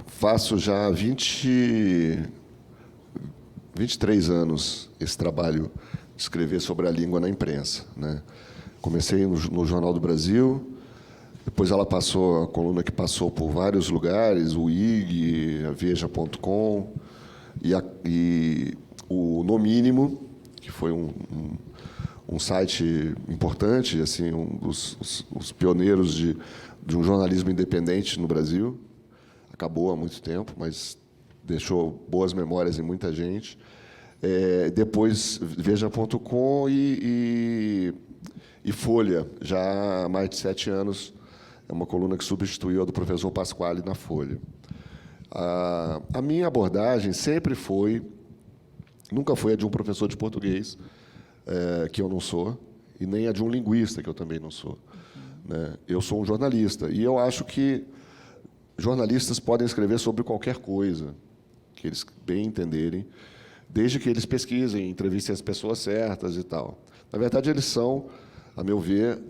faço já 23 anos esse trabalho de escrever sobre a língua na imprensa, né? Comecei no Jornal do Brasil, depois a coluna que passou por vários lugares, o IG, a Veja.com, e o No Mínimo, que foi um site importante, assim, um dos pioneiros de um jornalismo independente no Brasil. Acabou há muito tempo, mas deixou boas memórias em muita gente. Depois, Veja.com e Folha, já há mais de 7 anos. É uma coluna que substituiu a do professor Pasquale na Folha. A minha abordagem sempre nunca foi a de um professor de português, que eu não sou, e nem a de um linguista, que eu também não sou, né? Eu sou um jornalista, e eu acho que jornalistas podem escrever sobre qualquer coisa que eles bem entenderem, desde que eles pesquisem, entrevistem as pessoas certas e tal. Na verdade, eles são, a meu ver,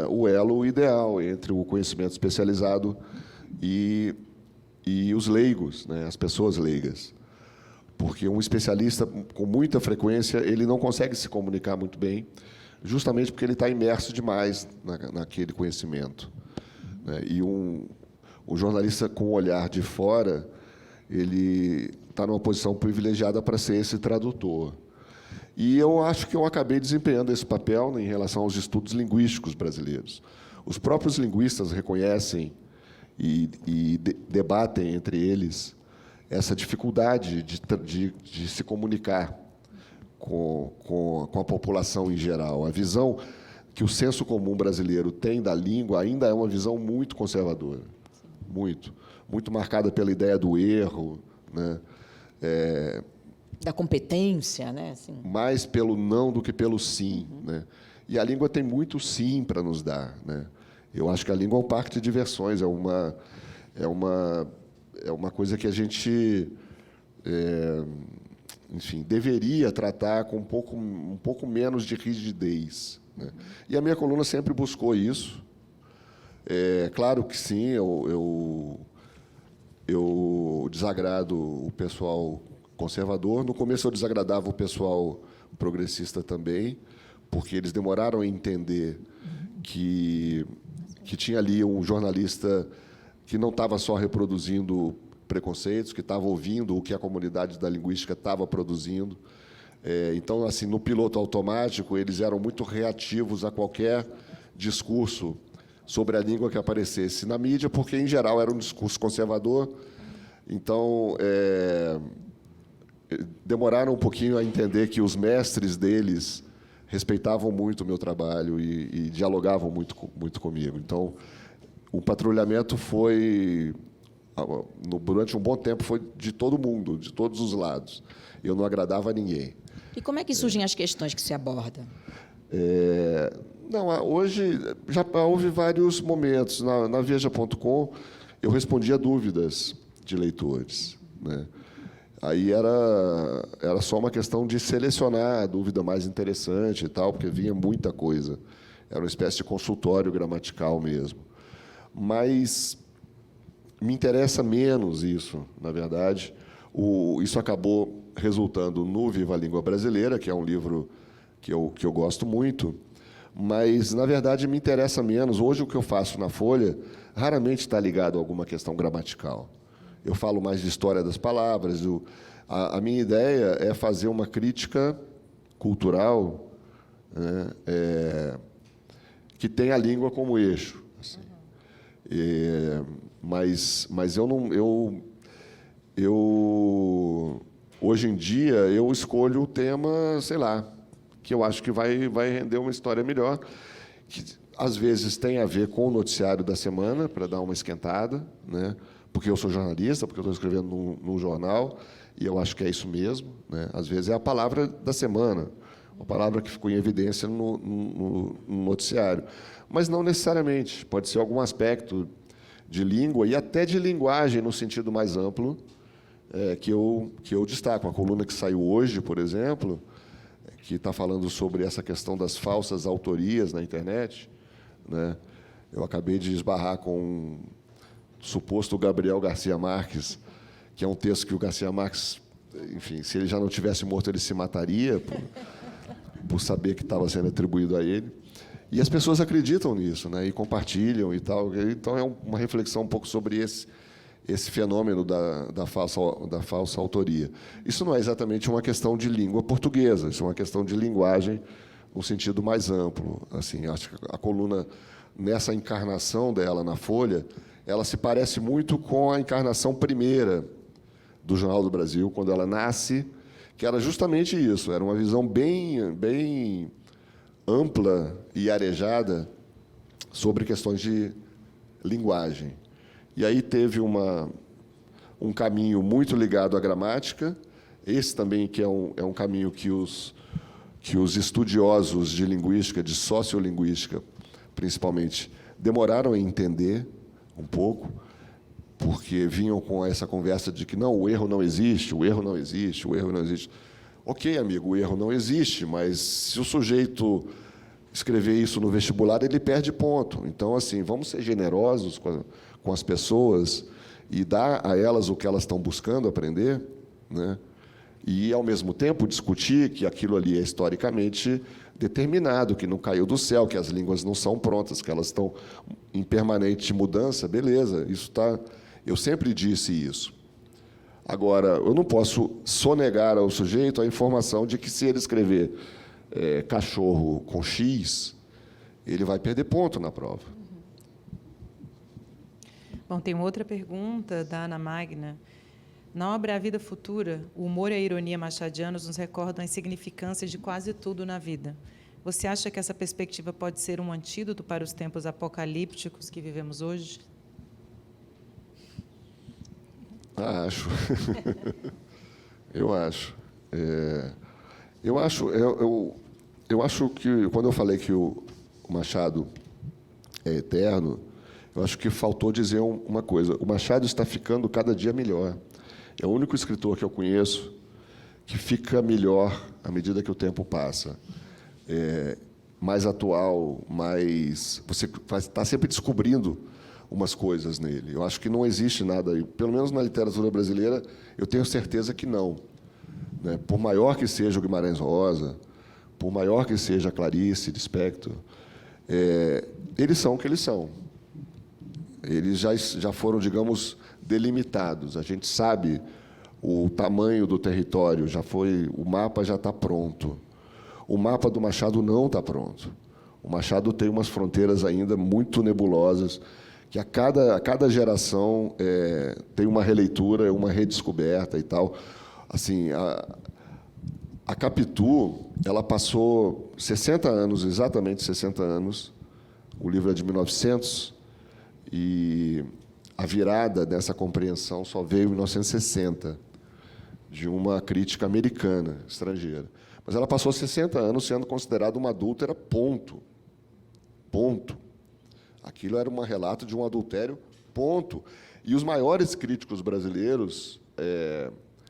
o elo ideal entre o conhecimento especializado e os leigos, né, as pessoas leigas. Porque um especialista, com muita frequência, ele não consegue se comunicar muito bem, justamente porque ele está imerso demais naquele conhecimento, né? E o jornalista, com o olhar de fora, ele está numa posição privilegiada para ser esse tradutor. E eu acho que eu acabei desempenhando esse papel em relação aos estudos linguísticos brasileiros. Os próprios linguistas reconhecem e debatem entre eles essa dificuldade de se comunicar com a população em geral. A visão que o senso comum brasileiro tem da língua ainda é uma visão muito conservadora, muito marcada pela ideia do erro, né? Da competência, né? Assim. Mais pelo não do que pelo sim, né? E a língua tem muito sim para nos dar, né? Eu acho que a língua é um parque de diversões, é uma coisa que a gente enfim, deveria tratar com um pouco menos de rigidez, né? E a minha coluna sempre buscou isso. Claro que sim, eu desagrado o pessoal conservador. No começo eu desagradava o pessoal progressista também, porque eles demoraram a entender que tinha ali um jornalista que não estava só reproduzindo preconceitos, que estava ouvindo o que a comunidade da linguística estava produzindo. Então, assim, no piloto automático, eles eram muito reativos a qualquer discurso sobre a língua que aparecesse na mídia, porque, em geral, era um discurso conservador. Então, demoraram um pouquinho a entender que os mestres deles respeitavam muito o meu trabalho e dialogavam muito comigo. Então, o patrulhamento foi, durante um bom tempo, foi de todo mundo, de todos os lados. Eu não agradava a ninguém. E como é que surgem as questões que se aborda? Não, hoje já houve vários momentos. Na Veja.com, eu respondia dúvidas de leitores, né? Aí era só uma questão de selecionar a dúvida mais interessante e tal, porque vinha muita coisa. Era uma espécie de consultório gramatical mesmo. Mas me interessa menos isso, na verdade. Isso acabou resultando no Viva a Língua Brasileira, que é um livro que eu gosto muito, mas, na verdade, me interessa menos. Hoje, o que eu faço na Folha raramente está ligado a alguma questão gramatical. Eu falo mais de história das palavras. A minha ideia é fazer uma crítica cultural, né, que tenha a língua como eixo. Assim. Mas eu não... hoje em dia, eu escolho o tema, sei lá, que eu acho que vai render uma história melhor, que às vezes tem a ver com o noticiário da semana, para dar uma esquentada, né? Porque eu sou jornalista, porque eu estou escrevendo num jornal, e eu acho que é isso mesmo, né? Às vezes é a palavra da semana, uma palavra que ficou em evidência no noticiário. Mas não necessariamente, pode ser algum aspecto de língua e até de linguagem, no sentido mais amplo, que eu destaco. A coluna que saiu hoje, por exemplo, que está falando sobre essa questão das falsas autorias na internet, né? Eu acabei de esbarrar com um suposto Gabriel Garcia Marques, que é um texto que o Garcia Marques, enfim, se ele já não tivesse morto, ele se mataria por saber que estava sendo atribuído a ele. E as pessoas acreditam nisso, né? E compartilham e tal. Então, é uma reflexão um pouco sobre esse fenômeno da falsa autoria. Isso não é exatamente uma questão de língua portuguesa, isso é uma questão de linguagem no sentido mais amplo. Assim, acho que a coluna, nessa encarnação dela na Folha, ela se parece muito com a encarnação primeira do Jornal do Brasil, quando ela nasce, que era justamente isso, era uma visão bem ampla e arejada sobre questões de linguagem. E aí teve um caminho muito ligado à gramática, esse também que é um caminho que os estudiosos de linguística, de sociolinguística, principalmente, demoraram a entender um pouco, porque vinham com essa conversa de que não, o erro não existe, o erro não existe, o erro não existe. Ok, amigo, o erro não existe, mas se o sujeito escrever isso no vestibular, ele perde ponto. Então, assim, vamos ser generosos com as pessoas e dar a elas o que elas estão buscando aprender, né? E, ao mesmo tempo, discutir que aquilo ali é historicamente determinado, que não caiu do céu, que as línguas não são prontas, que elas estão em permanente mudança, beleza, isso está... Eu sempre disse isso. Agora, eu não posso sonegar ao sujeito a informação de que, se ele escrever cachorro com X, ele vai perder ponto na prova. Bom, tem outra pergunta da Ana Magna. Na obra A Vida Futura, o humor e a ironia machadianos nos recordam as insignificâncias de quase tudo na vida. Você acha que essa perspectiva pode ser um antídoto para os tempos apocalípticos que vivemos hoje? Acho. Eu acho. Eu acho que, quando eu falei que o Machado é eterno, eu acho que faltou dizer uma coisa. O Machado está ficando cada dia melhor. É o único escritor que eu conheço que fica melhor à medida que o tempo passa. Mais atual, mais... Você está sempre descobrindo umas coisas nele. Eu acho que não existe nada, pelo menos na literatura brasileira, eu tenho certeza que não. Né? Por maior que seja o Guimarães Rosa, por maior que seja a Clarice Lispector, eles são o que eles são. Eles já foram, digamos, delimitados. A gente sabe o tamanho do território, o mapa já está pronto. O mapa do Machado não está pronto. O Machado tem umas fronteiras ainda muito nebulosas, que a cada geração tem uma releitura, uma redescoberta e tal. Assim, a Capitu, ela passou 60 anos, exatamente 60 anos. O livro é de 1900, e a virada dessa compreensão só veio em 1960, de uma crítica americana, estrangeira. Mas ela passou 60 anos sendo considerada uma adúltera, ponto. Ponto. Aquilo era um relato de um adultério, ponto. E os maiores críticos brasileiros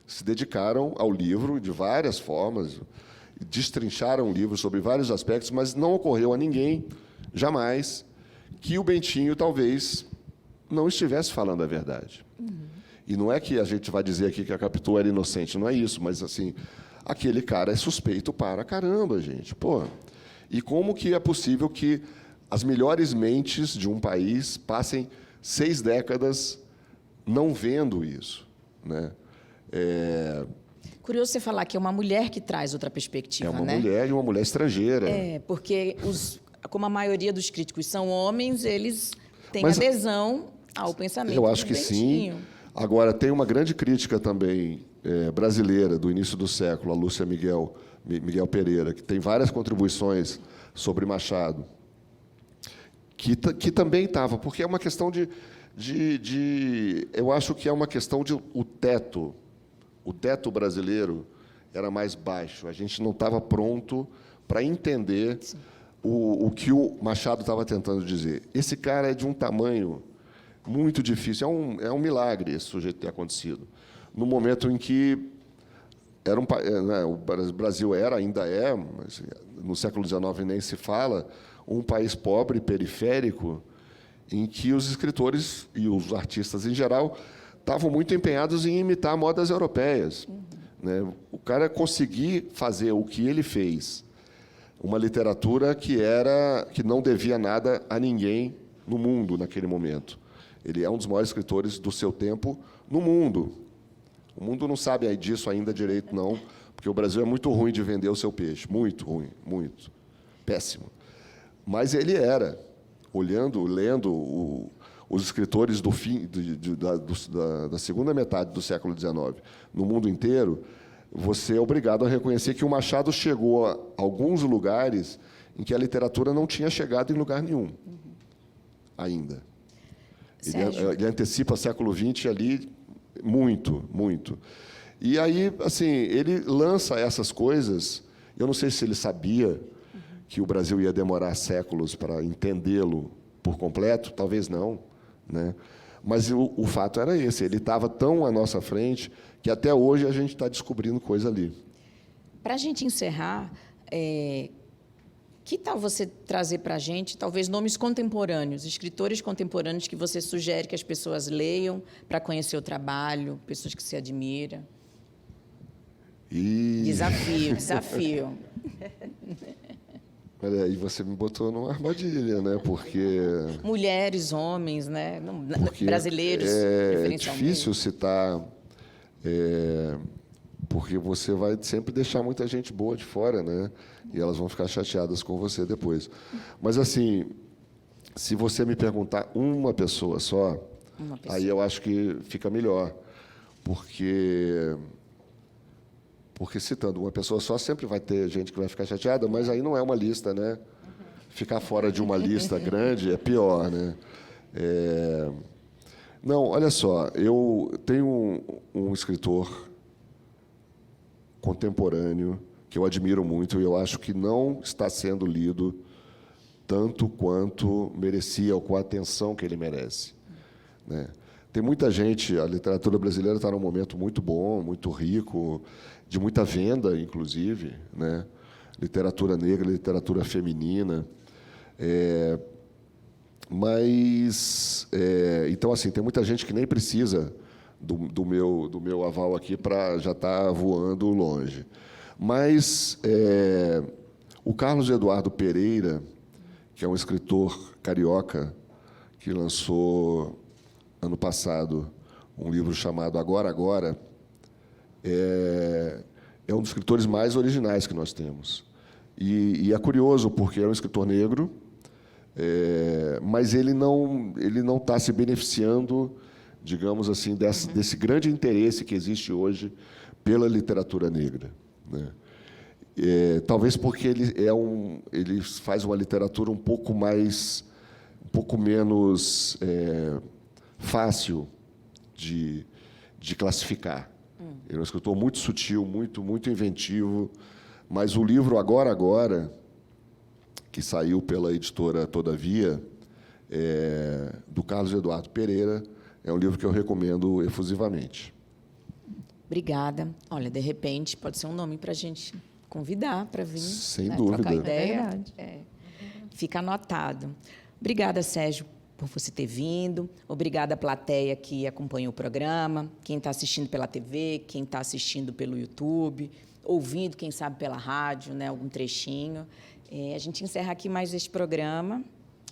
se dedicaram ao livro de várias formas, destrincharam o livro sobre vários aspectos, mas não ocorreu a ninguém, jamais, que o Bentinho talvez não estivesse falando a verdade. E não é que a gente vai dizer aqui que a Capitu era inocente, não é isso, mas assim, aquele cara é suspeito para caramba, gente. Pô, e como que é possível que as melhores mentes de um país passem 6 décadas não vendo isso, né? Curioso você falar que é uma mulher que traz outra perspectiva, né? Mulher e uma mulher estrangeira. Porque como a maioria dos críticos são homens, eles têm adesão ao pensamento do Bentinho. Eu acho que sim. Agora, tem uma grande crítica também brasileira do início do século, a Lúcia Miguel Pereira, que tem várias contribuições sobre Machado, que também estava, porque é uma questão eu acho que é uma questão de o teto brasileiro era mais baixo, a gente não estava pronto para entender o que o Machado estava tentando dizer. Esse cara é de um tamanho muito difícil, é um milagre esse sujeito ter acontecido. No momento em que o Brasil ainda é, mas no século XIX nem se fala, um país pobre, periférico, em que os escritores e os artistas em geral estavam muito empenhados em imitar modas europeias. Né? O cara conseguir fazer o que ele fez, uma literatura que não devia nada a ninguém no mundo naquele momento. Ele é um dos maiores escritores do seu tempo no mundo. O mundo não sabe disso ainda direito, não, porque o Brasil é muito ruim de vender o seu peixe. Muito ruim, muito. Péssimo. Mas ele era, lendo os escritores do fim da segunda metade do século XIX no mundo inteiro, você é obrigado a reconhecer que o Machado chegou a alguns lugares em que a literatura não tinha chegado em lugar nenhum ainda. Ele antecipa o século XX ali muito, muito. E aí, assim, ele lança essas coisas. Eu não sei se ele sabia que o Brasil ia demorar séculos para entendê-lo por completo, talvez não, né? Mas o fato era esse, ele estava tão à nossa frente que até hoje a gente está descobrindo coisa ali. Para a gente encerrar, que tal você trazer para a gente, talvez, nomes contemporâneos, escritores contemporâneos que você sugere que as pessoas leiam para conhecer o trabalho, pessoas que se admiram? Desafio. Olha, aí você me botou numa armadilha, né? Porque mulheres, homens, né? Brasileiros, preferencialmente. É difícil citar, porque você vai sempre deixar muita gente boa de fora, né? E elas vão ficar chateadas com você depois. Mas, assim, se você me perguntar uma pessoa só, aí eu acho que fica melhor, porque citando uma pessoa só, sempre vai ter gente que vai ficar chateada, mas aí não é uma lista, né? Ficar fora de uma lista grande é pior, né? Não, olha só, eu tenho um escritor contemporâneo que eu admiro muito e eu acho que não está sendo lido tanto quanto merecia ou com a atenção que ele merece, né? Tem muita gente, a literatura brasileira está num momento muito bom, muito rico, de muita venda, inclusive, né? Literatura negra, literatura feminina. Então, assim, tem muita gente que nem precisa do meu aval aqui para já estar voando longe. Mas o Carlos Eduardo Pereira, que é um escritor carioca, que lançou, ano passado, um livro chamado Agora, Agora, é um dos escritores mais originais que nós temos. E é curioso, porque é um escritor negro, mas ele não está se beneficiando, digamos assim, desse grande interesse que existe hoje pela literatura negra, né? Talvez porque ele faz uma literatura um pouco menos fácil de classificar. Ele é um escritor muito sutil, muito inventivo, mas o livro Agora, Agora, que saiu pela editora Todavia, do Carlos Eduardo Pereira, é um livro que eu recomendo efusivamente. Obrigada. Olha, de repente, pode ser um nome para a gente convidar para vir. Sem né, dúvida. trocar ideia. É verdade. Fica anotado. Obrigada, Sérgio, por você ter vindo. Obrigada à plateia que acompanha o programa, quem está assistindo pela TV, quem está assistindo pelo YouTube, ouvindo, quem sabe, pela rádio, né, algum trechinho. A gente encerra aqui mais este programa.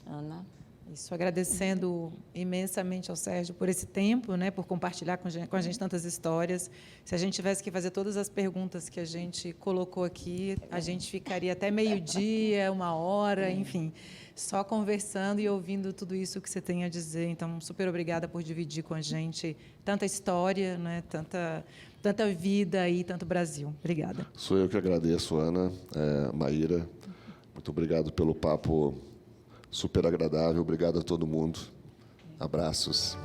Ana? Isso, agradecendo imensamente ao Sérgio por esse tempo, né, por compartilhar com a gente tantas histórias. Se a gente tivesse que fazer todas as perguntas que a gente colocou aqui, a gente ficaria até meio-dia, 1 hora, enfim, só conversando e ouvindo tudo isso que você tem a dizer. Então, super obrigada por dividir com a gente tanta história, né, tanta vida e tanto Brasil. Obrigada. Sou eu que agradeço, Ana, Maíra. Muito obrigado pelo papo super agradável. Obrigado a todo mundo. Abraços.